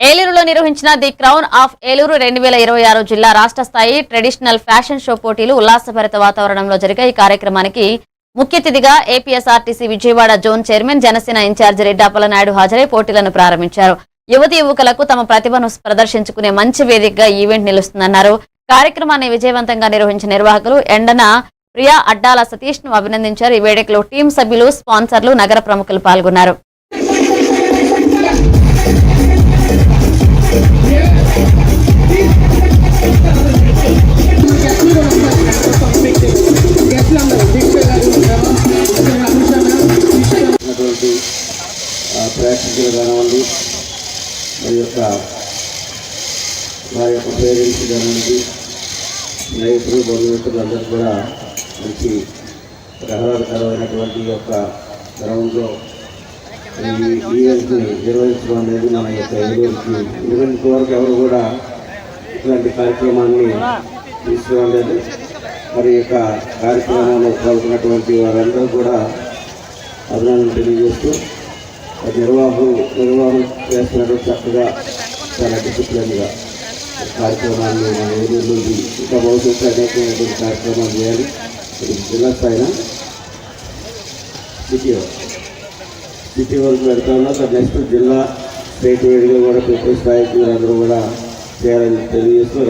ఏలూరులో నిర్వహించిన the crown of Eluru 2026 జిల్లా రాష్ట్ర స్థాయి ట్రెడిషనల్ ఫ్యాషన్ షో పోటీలు ఉల్లాసభరిత వాతావరణంలో జరిగాయి. ఈ కార్యక్రమానికి ముఖ్య అతిథిగా APSRTC Vijayawada zone chairman Janasena incharge Reddy Appalanaidu హాజరై పోటీలను ప్రారంభించారు. యువతి యువకులకు తమ ప్రతిభను ప్రదర్శించుకునే మంచి వేదికగా ఈవెంట్ నిలుస్తుందన్నారు. కార్యక్రమాన్ని విజయవంతంగా నిర్వహించిన నిర్వాహకులు ఎండన ప్రియా అడ్డాల సతీష్ ను అభినందించారు. ఈ వేడుకలో టీం సభ్యులు, స్పాన్సర్లు, నగర ప్రముఖులు పాల్గొన్నారు. ప్రేక్షకులు కానివ్వండి, వారి యొక్క పేరెంట్స్ కానివ్వండి, స్నేహితులు, బంధుమిత్రులందరూ కూడా మంచి ఆహ్లాదకరమైనటువంటి యొక్క గ్రౌండ్లో ఈ ఈవెంట్ని నిర్వహించడం అనేది మన యొక్క ఏలూరుకి ఈవెంట్ వరకు ఎవరు కూడా ఇట్లాంటి కార్యక్రమాన్ని తీసుకురాలేదు. మరి యొక్క కార్యక్రమంలో పాల్గొన్నటువంటి వారందరూ కూడా అభినందనలు తెలియజేస్తూ నిర్వహణ చేస్తున్నటువంటి చక్కగా చాలా డిసిప్లిన్గా కార్యక్రమాన్ని మన ఏలూరు నుండి ఇంకా భవిష్యత్తు అనేకమైనటువంటి కార్యక్రమాలు చేయాలి. జిల్లా స్థాయిన సిటీ వరకు పెడతా ఉన్నా. నెక్స్ట్ జిల్లా స్టేట్ వైడ్గా కూడా ప్రతి స్థాయికి అందరూ కూడా చేయాలని తెలియజేస్తూ